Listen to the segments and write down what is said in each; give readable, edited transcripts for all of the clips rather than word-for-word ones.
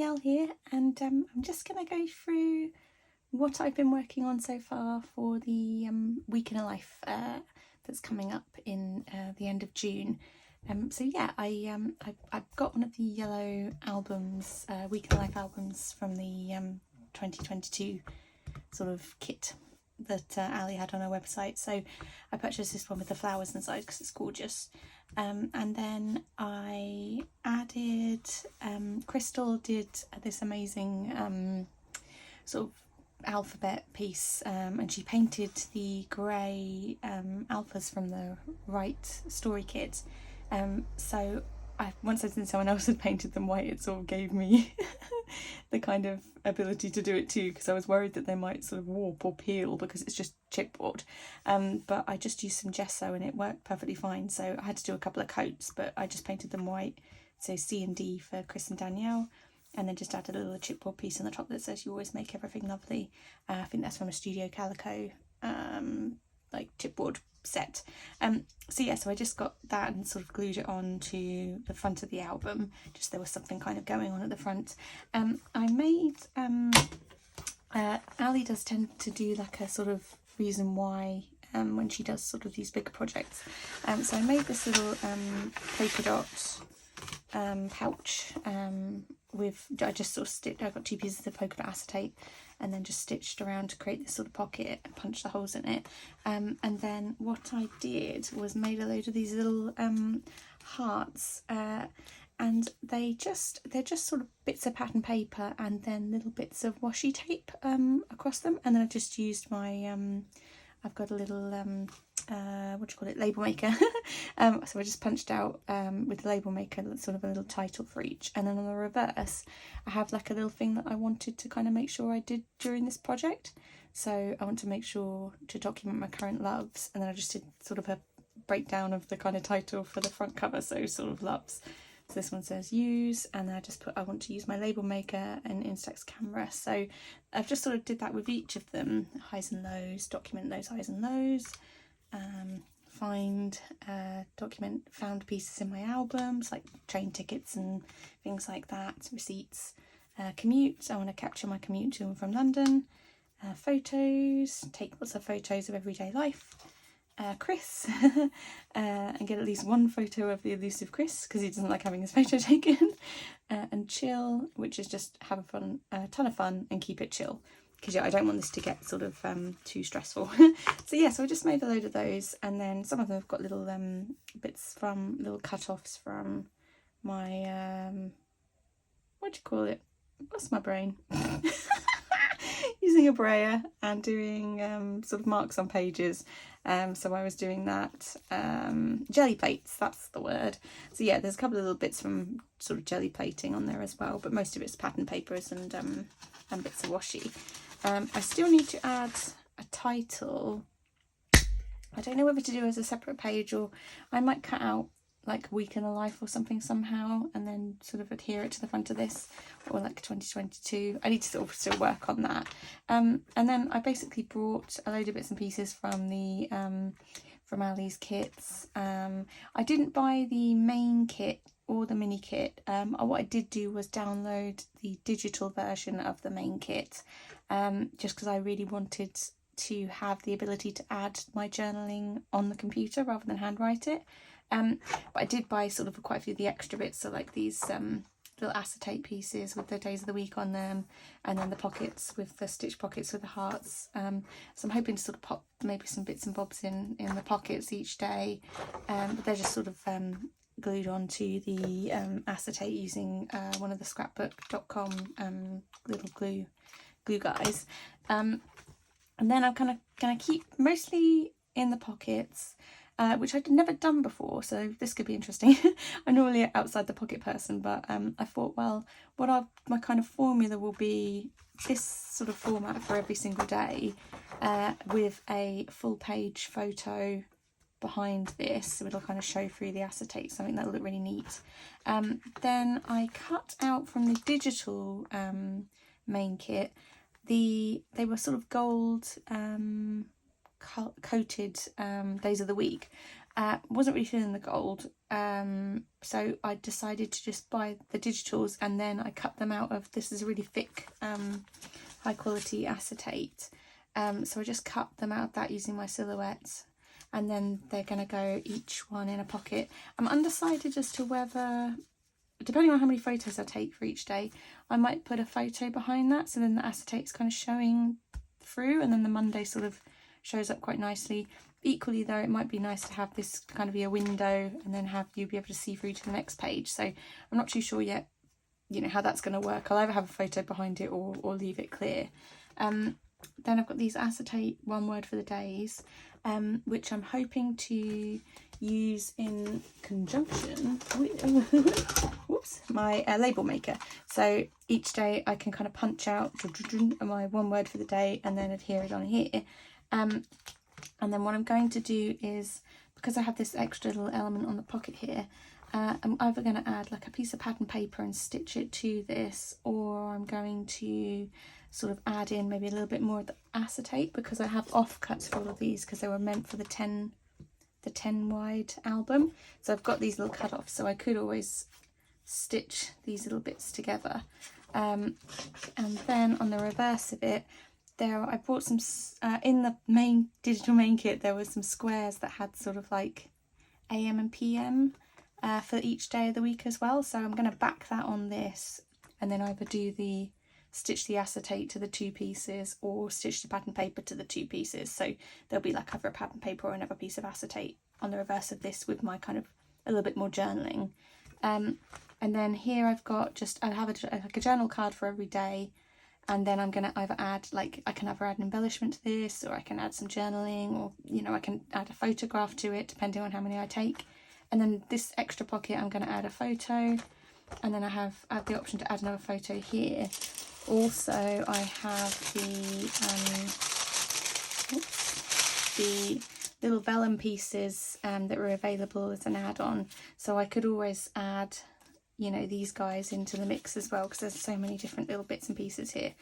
Danielle here, and I'm just going to go through what I've been working on so far for the week in a life that's coming up in the end of June. So yeah, I've got one of the yellow albums, week in a life albums from the 2022 sort of kit that Ali had on her website. So I purchased this one with the flowers inside because it's gorgeous. And then I added, Crystal did this amazing sort of alphabet piece, and she painted the grey alphas from the Right Story kit. So once I'd seen someone else had painted them white, it sort of gave me the kind of ability to do it too, because I was worried that they might sort of warp or peel because it's just chipboard. But I just used some gesso and it worked perfectly fine. So I had to do a couple of coats, but I just painted them white. So C and D for Chris and Danielle, and then just added a little chipboard piece on the top that says "You always make everything lovely." I think that's from a Studio Calico like chipboard set. So yeah, so I just got that and sort of glued it on to the front of the album, just there was something kind of going on at the front. I made Ali does tend to do like a sort of reason why when she does sort of these bigger projects. So I made this little polka dot pouch with, I just sort of stitched, I got 2 pieces of polka dot acetate and then just stitched around to create this sort of pocket and punched the holes in it. And then what I did was made a load of these little hearts, and they're just sort of bits of pattern paper and then little bits of washi tape across them. And then I just used my I've got a little label maker. So I just punched out with the label maker sort of a little title for each, and then on the reverse I have like a little thing that I wanted to kind of make sure I did during this project. So I want to make sure to document my current loves, and then I just did sort of a breakdown of the kind of title for the front cover, so sort of loves. So this one says use, and then I just put I want to use my label maker and Instax camera. So I've just sort of did that with each of them, highs and lows, document those highs and lows, document found pieces in my albums like train tickets and things like that, receipts, commute, I want to capture my commute to and from London, photos, take lots of photos of everyday life, Chris, and get at least one photo of the elusive Chris because he doesn't like having his photo taken, and chill, which is just have a ton of fun and keep it chill, because I don't want this to get sort of too stressful. So yeah, so I just made a load of those, and then some of them have got little bits from little cut-offs from my what do you call it? What's my brain? Using a brayer and doing sort of marks on pages. So I was doing that. Jelly plates, that's the word. So yeah, there's a couple of little bits from sort of jelly plating on there as well, but most of it's pattern papers and bits of washi. I still need to add a title. I don't know whether to do it as a separate page, or I might cut out like week in a life or something somehow and then sort of adhere it to the front of this, or like 2022. I need to sort of still work on that. And then I basically brought a load of bits and pieces from the from Ali's kits. I didn't buy the main kit or the mini kit. What I did do was download the digital version of the main kit, just because I really wanted to have the ability to add my journaling on the computer rather than handwrite it. But I did buy sort of quite a few of the extra bits, so like these little acetate pieces with the days of the week on them, and then the pockets with the stitch pockets with the hearts. So I'm hoping to sort of pop maybe some bits and bobs in the pockets each day, but they're just sort of glued onto the acetate using one of the scrapbook.com little glue guys. And then I'm kind of going to keep mostly in the pockets, which I'd never done before, so this could be interesting. I'm normally an outside the pocket person, but I thought, well, my kind of formula will be this sort of format for every single day, with a full page photo behind this, so it'll kind of show through the acetate, something that'll look really neat. Then I cut out from the digital main kit, they were sort of gold coated days of the week, Wasn't really feeling the gold, so I decided to just buy the digitals, and then I cut them out of, this is a really thick high quality acetate, so I just cut them out of that using my silhouettes, and then they're going to go each one in a pocket. I'm undecided as to whether, depending on how many photos I take for each day, I might put a photo behind that, so then the acetate's kind of showing through, and then the Monday sort of shows up quite nicely. Equally though, it might be nice to have this kind of be a window, and then have you be able to see through to the next page. So I'm not too sure yet, you know, how that's going to work. I'll either have a photo behind it or leave it clear. Then I've got these acetate one word for the days, which I'm hoping to use in conjunction with whoops, my label maker. So each day I can kind of punch out my one word for the day and then adhere it on here. And then what I'm going to do is, because I have this extra little element on the pocket here, I'm either going to add like a piece of pattern paper and stitch it to this, or I'm going to sort of add in maybe a little bit more of the acetate, because I have offcuts for all of these because they were meant for the 10 wide album. So I've got these little cut-offs, so I could always stitch these little bits together. And then on the reverse of it, there I bought some in the main digital main kit, there was some squares that had sort of like AM and PM for each day of the week as well. So I'm going to back that on this, and then either stitch the acetate to the two pieces, or stitch the pattern paper to the two pieces. So there'll be like either a pattern paper or another piece of acetate on the reverse of this, with my kind of a little bit more journaling. And then here I've got I have like a journal card for every day. And then I'm going to either add, like, I can either add an embellishment to this, or I can add some journaling, or, you know, I can add a photograph to it, depending on how many I take. And then this extra pocket, I'm going to add a photo. And then I have the option to add another photo here. Also, I have the little vellum pieces that were available as an add-on. So I could always add, you know, these guys into the mix as well, because there's so many different little bits and pieces here.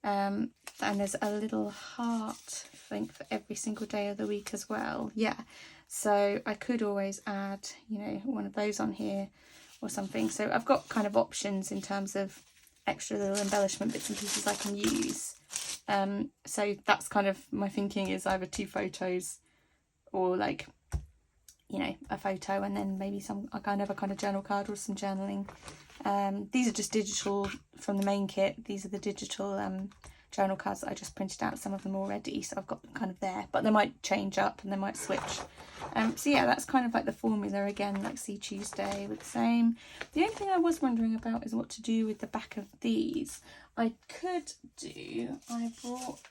And there's a little heart, I think, for every single day of the week as well. Yeah, so I could always add, you know, one of those on here or something. So I've got kind of options in terms of extra little embellishment bits and pieces I can use. So that's kind of my thinking, is either two photos, or like, you know, a photo and then maybe a kind of journal card or some journaling. These are just digital from the main kit. These are the digital journal cards that I just printed out, some of them already, so I've got them kind of there, but they might change up and they might switch. So yeah, that's kind of like the formula again, like See Tuesday with the same. The only thing I was wondering about is what to do with the back of these. I brought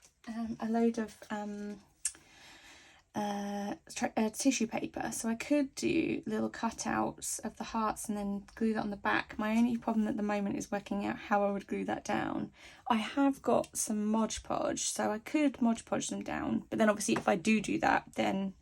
a load of tissue paper, so I could do little cutouts of the hearts and then glue that on the back. My only problem at the moment is working out how I would glue that down. I have got some Mod Podge, so I could Mod Podge them down, but then obviously if I do that, then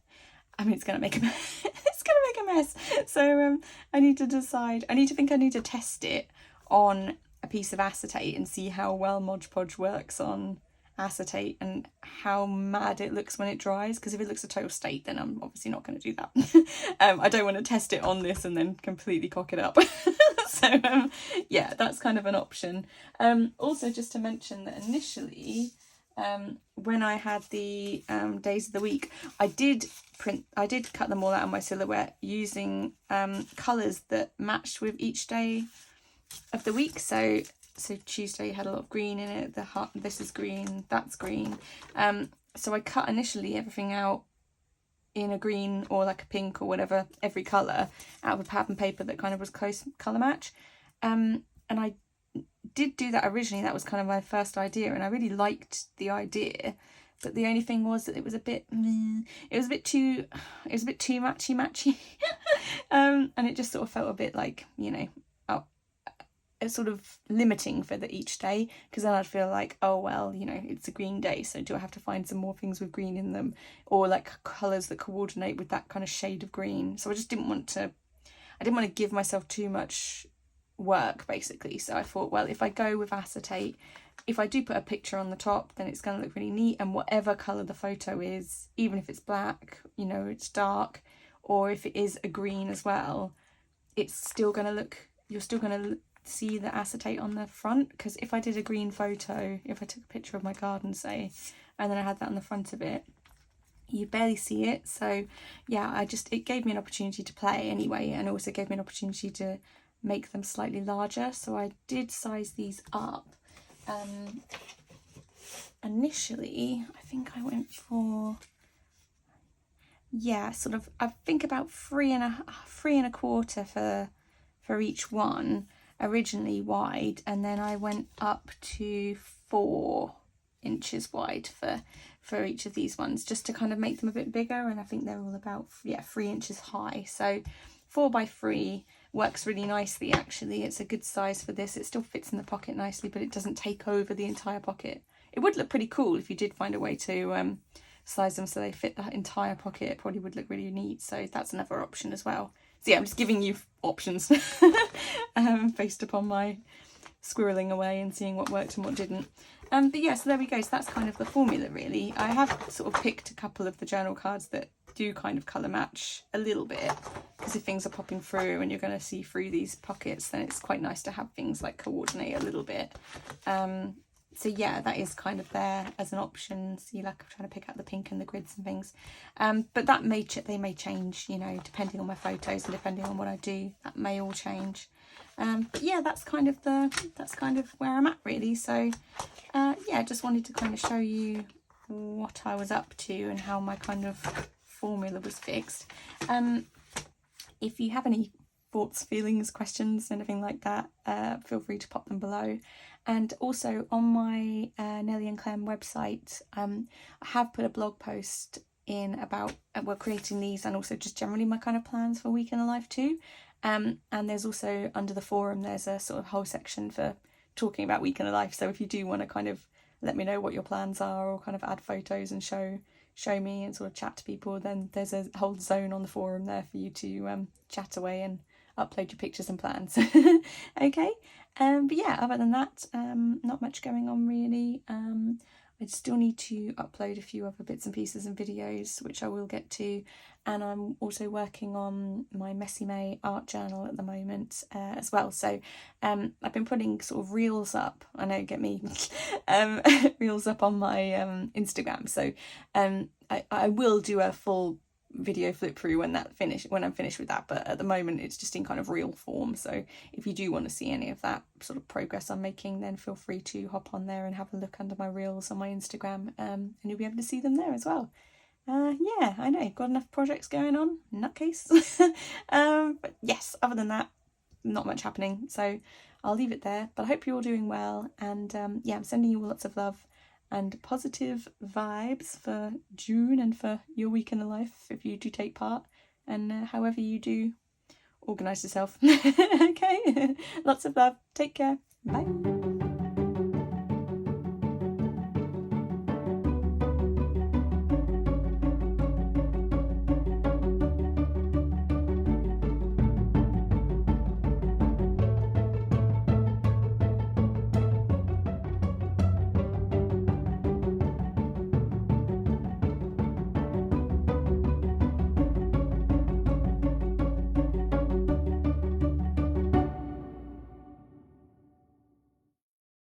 I mean, it's going to make a mess. It's going to make a mess. So I need to decide. I need to test it on a piece of acetate and see how well Mod Podge works on acetate and how mad it looks when it dries, because if it looks a total state, then I'm obviously not going to do that. I don't want to test it on this and then completely cock it up. So yeah, that's kind of an option. Also, just to mention that initially, when I had the days of the week, I did cut them all out on my silhouette using colours that matched with each day of the week. So Tuesday had a lot of green in it, the heart, this is green, that's green. So I cut initially everything out in a green or like a pink or whatever, every colour, out of a pattern paper that kind of was close colour match. And I did do that originally. That was kind of my first idea, and I really liked the idea. But the only thing was that it was a bit too matchy. And it just sort of felt a bit like, you know, it's sort of limiting for each day, because then I'd feel like, oh well, you know, it's a green day, so do I have to find some more things with green in them, or like colours that coordinate with that kind of shade of green. So I just didn't want to give myself too much work, basically. So I thought, well, if I go with acetate, if I do put a picture on the top, then it's going to look really neat, and whatever colour the photo is, even if it's black, you know, it's dark, or if it is a green as well, it's still going to look, you're still going to see the acetate on the front. Because if I did a green photo, if I took a picture of my garden, say, and then I had that on the front of it, you barely see it. So yeah, it gave me an opportunity to play anyway, and also gave me an opportunity to make them slightly larger. So I did size these up. Initially, I think I went for, yeah, sort of, I think about 3.25 for each one, originally wide, and then I went up to 4 inches wide for each of these ones, just to kind of make them a bit bigger. And I think they're all about 3 inches high. So 4 by 3 works really nicely, actually. It's a good size for this. It still fits in the pocket nicely, but it doesn't take over the entire pocket. It would look pretty cool if you did find a way to size them so they fit that entire pocket. It probably would look really neat. So that's another option as well. So yeah, I'm just giving you options based upon my squirreling away and seeing what worked and what didn't. But yeah, so there we go. So that's kind of the formula, really. I have sort of picked a couple of the journal cards that do kind of colour match a little bit, because if things are popping through and you're going to see through these pockets, then it's quite nice to have things like coordinate a little bit. So yeah, that is kind of there as an option. See, like I'm trying to pick out the pink and the grids and things. But that they may change, you know, depending on my photos and depending on what I do. That may all change. But yeah, that's kind of where I'm at, really. So yeah, just wanted to kind of show you what I was up to and how my kind of formula was fixed. If you have any thoughts, feelings, questions, anything like that, feel free to pop them below. And also on my Nelly and Clem website, I have put a blog post in about creating these, and also just generally my kind of plans for Week in the Life too. And there's also, under the forum, there's a sort of whole section for talking about Week in the Life. So if you do want to kind of let me know what your plans are, or kind of add photos and show me and sort of chat to people, then there's a whole zone on the forum there for you to chat away and upload your pictures and plans. Okay, but yeah, other than that, not much going on really. I still need to upload a few other bits and pieces and videos, which I will get to, and I'm also working on my Messy May art journal at the moment as well. So I've been putting sort of reels up, I know, get me, reels up on my Instagram. So I will do a full video flip through when I'm finished with that, but at the moment it's just in kind of reel form. So if you do want to see any of that sort of progress I'm making, then feel free to hop on there and have a look under my reels on my Instagram, and you'll be able to see them there as well. Yeah, I know, got enough projects going on, nutcase. But yes, other than that, not much happening, so I'll leave it there. But I hope you're all doing well, and yeah, I'm sending you all lots of love and positive vibes for June and for your Week in the Life, if you do take part, and however you do organise yourself. Okay, lots of love, take care, bye.